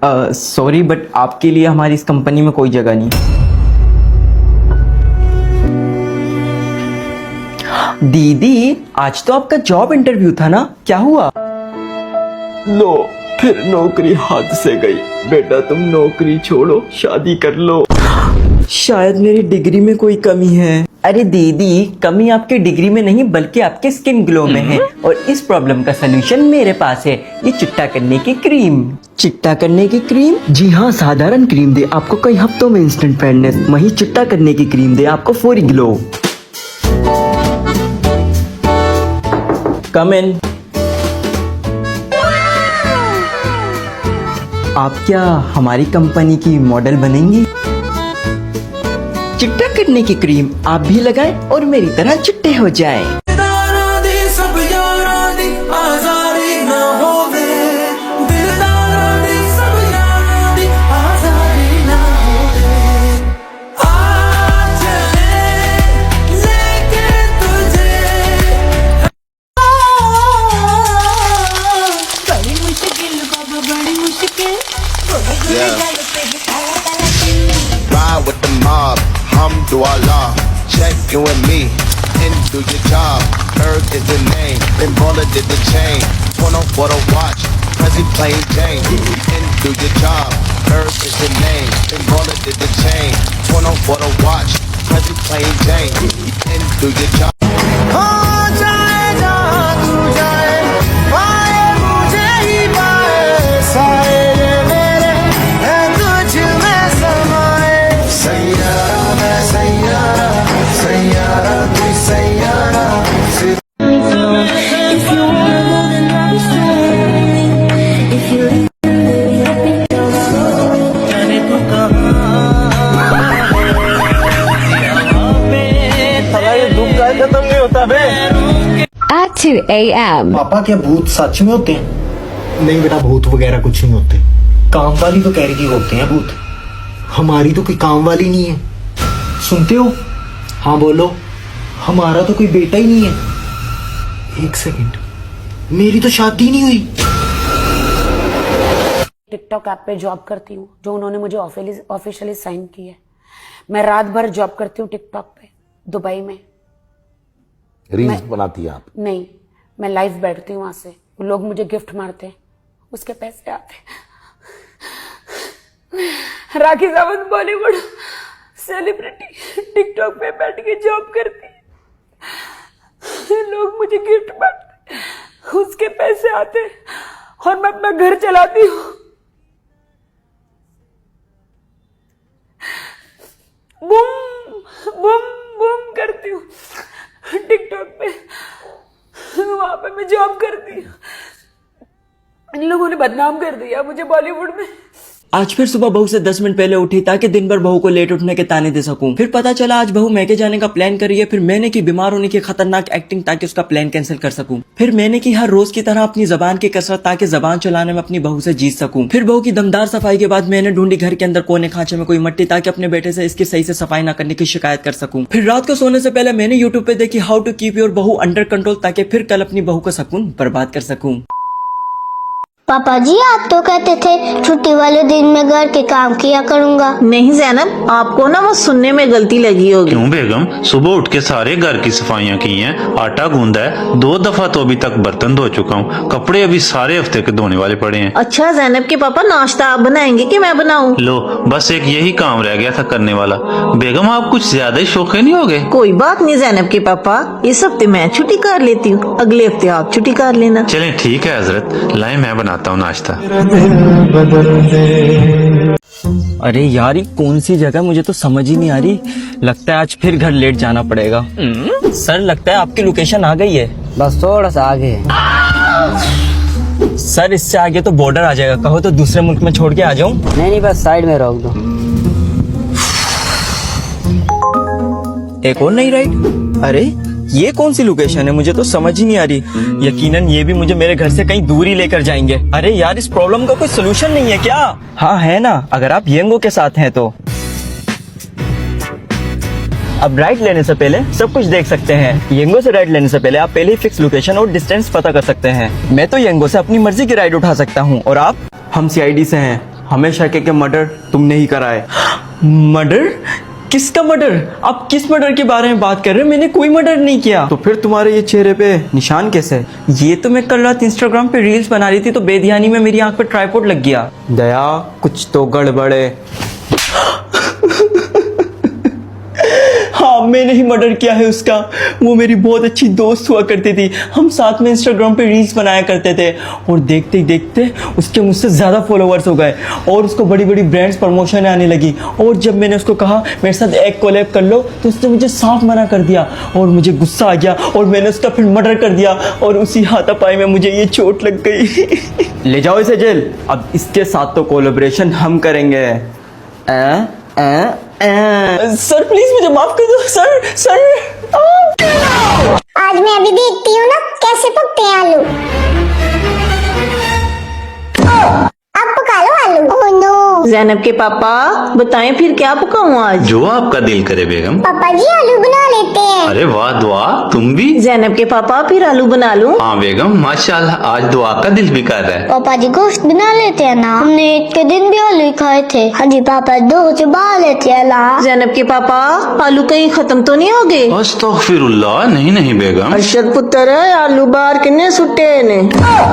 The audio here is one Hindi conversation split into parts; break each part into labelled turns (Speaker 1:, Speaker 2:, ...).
Speaker 1: सॉरी बट आपके लिए हमारी इस कंपनी में कोई जगह नहीं। दीदी आज तो आपका जॉब इंटरव्यू था ना, क्या हुआ? लो फिर नौकरी हाथ से गई। बेटा तुम नौकरी छोड़ो, शादी कर लो। शायद मेरी डिग्री में कोई कमी है। अरे दीदी कमी आपके डिग्री में नहीं बल्कि आपके स्किन ग्लो में है, और इस प्रॉब्लम का सलूशन मेरे पास है, ये चिट्टा करने की क्रीम। चिट्टा करने की क्रीम? जी हाँ, साधारण क्रीम दे आपको कई हफ्तों में इंस्टेंट फेयरनेस, वही चिट्टा करने की क्रीम दे आपको फौरी ग्लो। कम इन। आप क्या हमारी कंपनी की मॉडल बनेंगी? चिट्टा करने की क्रीम आप भी लगाएं और मेरी तरह चिट्टे हो जाएं।
Speaker 2: Ride with the mob, Hamdulillah. Check you and me, and do your job. Berg is the name, then Baller did the chain. 20 for the watch, Prezi plain Jane. And do your job. Berg is the name, then Baller did the chain. 20 for the watch, Prezi plain Jane. And do your job.
Speaker 3: At 2 a.m.
Speaker 4: पापा क्या भूत सच में होते हैं? नहीं बेटा, भूत वगैरह कुछ नहीं होते। काम वाली तो कह रही थी होते हैं भूत। हमारी तो कोई काम वाली नहीं है। सुनते हो? हाँ बोलो। हमारा तो कोई बेटा ही नहीं है। एक सेकंड, मेरी तो शादी नहीं हुई।
Speaker 5: टिकटॉक ऐप पे जॉब करती हूँ जो उन्होंने मुझे ऑफिशियली साइन की है। मैं रात भर जॉब करती हूँ टिकटॉक पे दुबई में।
Speaker 6: रील्स बनाती है आप?
Speaker 5: नहीं, मैं लाइव बैठती हूँ वहां से, लोग मुझे गिफ्ट मारते हैं, उसके पैसे आते हैं। राखी सावंत बॉलीवुड सेलिब्रिटी टिकटॉक पे बैठ के जॉब करती है, लोग मुझे गिफ्ट मारते हैं, उसके पैसे आते हैं और मैं अपना घर चलाती हूँ। बूम बूम बूम करती हूँ टिकटॉक पे, वहां पे मैं जॉब करती हूँ। इन लोगों ने बदनाम कर दिया मुझे बॉलीवुड में।
Speaker 1: आज फिर सुबह बहू से 10 मिनट पहले उठी ताकि दिन भर बहू को लेट उठने के ताने दे सकूं। फिर पता चला आज बहू मैके जाने का प्लान कर रही है। फिर मैंने की बीमार होने की खतरनाक एक्टिंग ताकि उसका प्लान कैंसिल कर सकूं। फिर मैंने की हर रोज की तरह अपनी जबान की कसरत ताकि जबान चलाने में अपनी बहू से जीत सकूं। फिर बहू की दमदार सफाई के बाद मैंने ढूंढी घर के अंदर कोने खांचे में कोई मट्टी ताकि अपने बेटे से इसकी सही से सफाई न करने की शिकायत कर सकूं। फिर रात को सोने से पहले मैंने यूट्यूब पे देखी हाउ टू कीप योर बहू अंडर कंट्रोल ताकि फिर कल अपनी बहू का सुकून बर्बाद कर सकूं।
Speaker 7: पापा जी आप तो कहते थे छुट्टी वाले दिन में घर के काम किया करूँगा।
Speaker 8: नहीं जैनब, आपको ना वो सुनने में गलती लगी होगी।
Speaker 9: क्यों बेगम, सुबह उठ के सारे घर की सफाइयाँ की हैं, आटा गूंदा है, 2 दफा तो अभी तक बर्तन धो चुका हूँ, कपड़े अभी सारे हफ्ते के धोने वाले पड़े हैं।
Speaker 8: अच्छा जैनब के पापा, नाश्ता आप बनाएंगे कि मैं बनाऊं?
Speaker 9: लो बस एक यही काम रह गया था करने वाला। बेगम आप कुछ ज्यादा ही शौकीन नहीं हो गए?
Speaker 8: कोई बात नहीं जैनब के पापा, इस हफ्ते मैं छुट्टी कर लेती हूँ, अगले हफ्ते आप छुट्टी कर लेना।
Speaker 9: चलें ठीक है हजरत, लाए मैं बनाता हूँ नाश्ता।
Speaker 1: अरे यार ये कौन सी जगह, मुझे तो समझ ही नहीं आ रही। लगता है आज फिर घर लेट जाना पड़ेगा। सर लगता है आपकी लोकेशन आ गई है।
Speaker 10: बस थोड़ा सा आगे।
Speaker 1: सर इससे आगे तो बॉर्डर आ जाएगा, कहो तो दूसरे मुल्क में छोड़ के आ जाऊं?
Speaker 10: नहीं बस साइड में रोक दो।
Speaker 1: एक और नहीं राइट। अरे ये कौन सी लोकेशन है, मुझे तो समझ ही नहीं आ रही। यकीनन ये भी मुझे मेरे घर से कहीं दूर ही लेकर जाएंगे। अरे यार इस प्रॉब्लम का कोई सोल्यूशन नहीं है क्या? हाँ है ना, अगर आप येंगो के साथ हैं तो। अब राइट लेने से पहले सब कुछ देख सकते हैं। येंगो से राइट लेने से पहले आप पहले ही फिक्स लोकेशन और डिस्टेंस पता कर सकते हैं। मैं तो येंगो से अपनी मर्जी की राइड उठा सकता हूँ और आप? हम CID से हैं। हमें शक है कि मर्डर तुमने ही करा है। मर्डर? किसका मर्डर? आप किस मर्डर के बारे में बात कर रहे हैं? मैंने कोई मर्डर नहीं किया। तो फिर तुम्हारे ये चेहरे पे निशान कैसे? ये तो मैं कल रात इंस्टाग्राम पे रील्स बना रही थी तो बेध्यानी में मेरी आंख पे ट्राइपॉड लग गया। दया, कुछ तो गड़बड़ है। हाँ, मैंने ही मर्डर किया है उसका। वो मेरी बहुत अच्छी दोस्त हुआ करती थी, हम साथ में इंस्टाग्राम पे रील्स बनाया करते थे और देखते ही देखते उसके मुझसे ज़्यादा फॉलोअर्स हो गए और उसको बड़ी बड़ी ब्रांड्स प्रमोशन आने लगी। और जब मैंने उसको कहा मेरे साथ एक कोलैब कर लो तो उसने मुझे साफ मना कर दिया और मुझे गुस्सा आ गया और मैंने उसका फिर मर्डर कर दिया और उसी हाथापाई में मुझे ये चोट लग गई। ले जाओ इसे जेल। अब इसके साथ तो कोलैबोरेशन हम करेंगे। सर प्लीज मुझे माफ कर दो सर।
Speaker 7: आज मैं अभी देखती हूँ ना कैसे पकते हैं आलू। अब पका लो आलू। Oh no.
Speaker 8: जैनब के पापा बताएं फिर क्या पकाऊं आज?
Speaker 9: जो आपका दिल करे बेगम।
Speaker 7: पापा जी आलू बना लेते हैं।
Speaker 9: अरे वाह दुआ, तुम भी?
Speaker 8: जैनब के पापा फिर आलू बना लूं?
Speaker 9: हाँ बेगम, माशाल्लाह, आज दुआ का दिल भी कर रहा है।
Speaker 7: पापा जी गोश्त बना लेते हैं ना, हमने ईद के दिन भी आलू ही खाए थे। हाँ जी पापा, दो चबा लेते हैं ना।
Speaker 8: जैनब के पापा आलू कहीं खत्म तो नहीं हो गए?
Speaker 9: अस्तगफिरुल्लाह, नहीं बेगम।
Speaker 8: अरशद पुत्र आलू बाहर किन्ने सुट्टे ने?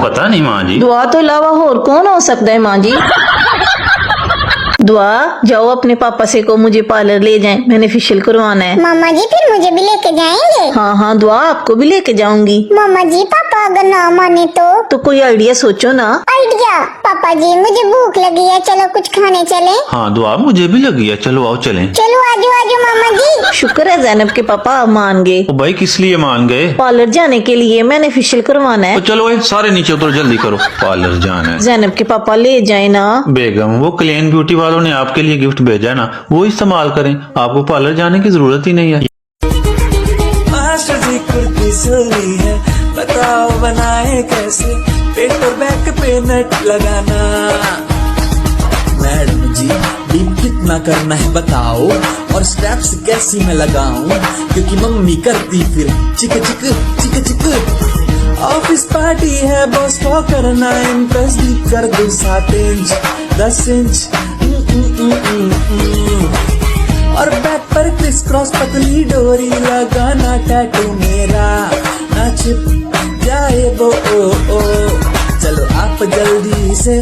Speaker 9: पता नहीं माँ जी।
Speaker 8: दुआ तो अलावा और कौन हो सकता है माँ जी? दुआ जाओ अपने पापा से को मुझे पार्लर ले जाएं, मैंने फेशियल करवाना है।
Speaker 7: मामा जी फिर मुझे भी लेके जाएंगे?
Speaker 8: हाँ दुआ आपको भी लेके जाऊंगी।
Speaker 7: मामा जी पापा अगर ना माने तो
Speaker 8: कोई आइडिया सोचो ना।
Speaker 7: आइडिया? पापा जी मुझे भूख लगी है, चलो कुछ खाने चले।
Speaker 9: हाँ दुआ, मुझे भी लगी है, चलो आओ चलें।
Speaker 7: चलो आजो आजो मामा जी।
Speaker 8: शुक्र है जैनब के पापा मान गए।
Speaker 9: ओ भाई किस लिए मान गए?
Speaker 8: पार्लर जाने के लिए, मैंने फेशियल करवाना है।
Speaker 9: तो चलो भाई सारे नीचे उतरो, जल्दी करो, पार्लर जाना है।
Speaker 8: जैनब के पापा ले जाए ना।
Speaker 9: बेगम वो क्लीन ब्यूटी वालों ने आपके लिए गिफ्ट भेजा है ना, वो इस्तेमाल करें, आपको पार्लर जाने की जरूरत ही नहीं है।
Speaker 11: मास्टर जी कुर्ती सोली है, बताओ बनाए कैसे, पेपर बैक पे नेट लगाना। मैडम जी डीप कितना करना है बताओ, और स्टेप्स कैसी मैं लगाऊं, क्योंकि मम्मी करती फिर चिक चिक चिक चिक। ऑफिस पार्टी है बॉस को करना इम्प्रेस, कर दो 7 इंच 10 इंच। और बैक पर क्रिस क्रॉस पतली डोरी लगाना, टैटू मेरा ना छिप जाए वो ओ। चलो आप जल्दी से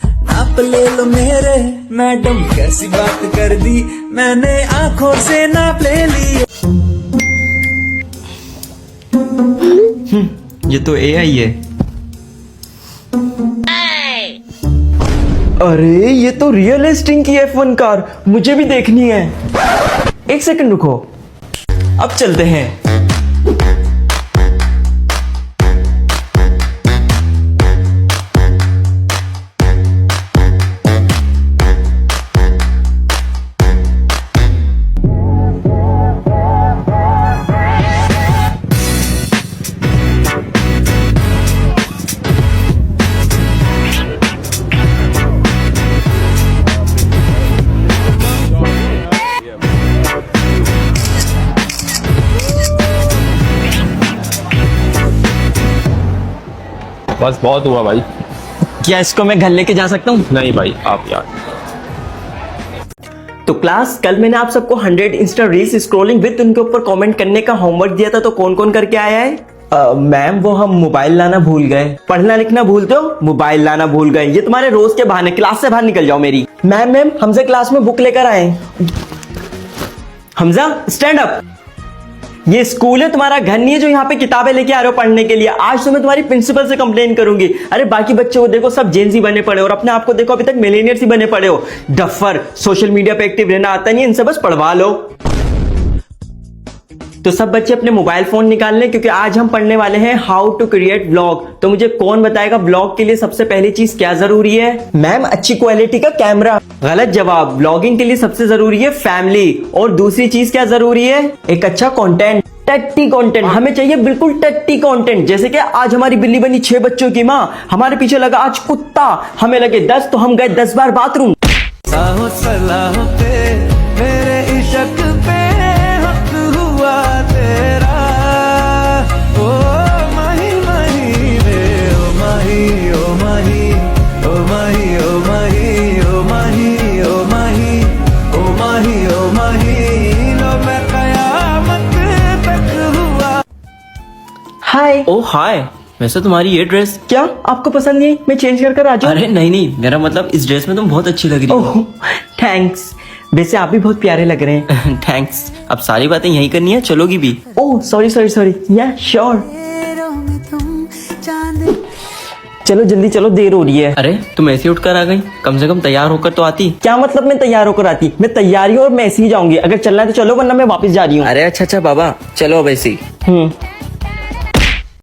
Speaker 11: नाप ले लो मेरे, मैडम कैसी बात कर दी, मैंने आंखों से नाप ले ली।
Speaker 1: ये तो AI है। अरे ये तो रियल एस्टिंग की F1 कार, मुझे भी देखनी है। एक सेकंड रुको, अब चलते हैं।
Speaker 6: बस बहुत हुआ भाई।
Speaker 1: क्या इसको मैं घर लेके जा सकता हूँ?
Speaker 6: नहीं भाई आप यार।
Speaker 1: तो क्लास, कल मैंने आप सबको 100 इंस्टा रील्स स्क्रॉलिंग विद उनके ऊपर कमेंट करने का होमवर्क दिया था, तो कौन कौन करके आया है? मैम वो हम मोबाइल लाना भूल गए। पढ़ना लिखना भूलते हो, मोबाइल लाना भूल गए, ये तुम्हारे रोज के बहाने, क्लास से बाहर निकल जाओ मेरी। मैम हमजा क्लास में बुक लेकर आए। Hamza stand up. ये स्कूल है, तुम्हारा घर नहीं है जो यहाँ पे किताबें लेके आ रहे हो पढ़ने के लिए। आज तो मैं तुम्हारी प्रिंसिपल से कंप्लेन करूंगी। अरे बाकी बच्चों को देखो, सब जेनजी बने पड़े हो और अपने आप को देखो अभी तक मिलेनियर्स ही बने पड़े हो। डफर, सोशल मीडिया पे एक्टिव रहना आता नहीं, इनसे बस पढ़वा लो। तो सब बच्चे अपने मोबाइल फोन निकाल लें, क्योंकि आज हम पढ़ने वाले हैं हाउ टू क्रिएट ब्लॉग। तो मुझे कौन बताएगा ब्लॉग के लिए सबसे पहली चीज क्या जरूरी है? मैम अच्छी क्वालिटी का कैमरा। गलत जवाब। ब्लॉगिंग के लिए सबसे जरूरी है फैमिली। और दूसरी चीज क्या जरूरी है? एक अच्छा कंटेंट, टट्टी कंटेंट। हमें चाहिए बिल्कुल टट्टी कंटेंट। जैसे कि आज हमारी बिल्ली बनी 6 बच्चों की माँ, हमारे पीछे लगा आज कुत्ता, हमें लगे 10 तो हम गए 10 बार बाथरूम।
Speaker 11: सलाह पे मेरे इश्क पे हक हुआ तेरा, ओ माही माही रे, ओ माही ओ माही, ओ माही ओ माही
Speaker 1: हाय।
Speaker 6: ओ हाय, वैसे तुम्हारी ये ड्रेस,
Speaker 1: क्या आपको पसंद नहीं? मैं चेंज कर आ जाऊँ?
Speaker 6: अरे नहीं नहीं, मेरा मतलब इस ड्रेस में तुम बहुत अच्छी लग रही हो।
Speaker 1: ओह थैंक्स, वैसे आप भी बहुत प्यारे लग रहे हैं।
Speaker 6: थैंक्स। अब सारी बातें यही करनी है, चलोगी भी?
Speaker 1: ओह सॉरी सॉरी सॉरी, या श्योर। चलो जल्दी चलो, देर हो रही है।
Speaker 6: अरे तुम ऐसे उठकर आ गई, कम से कम तैयार होकर तो आती।
Speaker 1: क्या मतलब मैं तैयार होकर आती? मैं तैयारी हूँ और मैं ऐसे ही जाऊंगी। अगर चलना है तो चलो, वरना मैं वापस जा रही हूँ।
Speaker 6: अरे अच्छा अच्छा बाबा, चलो अब ऐसे ही।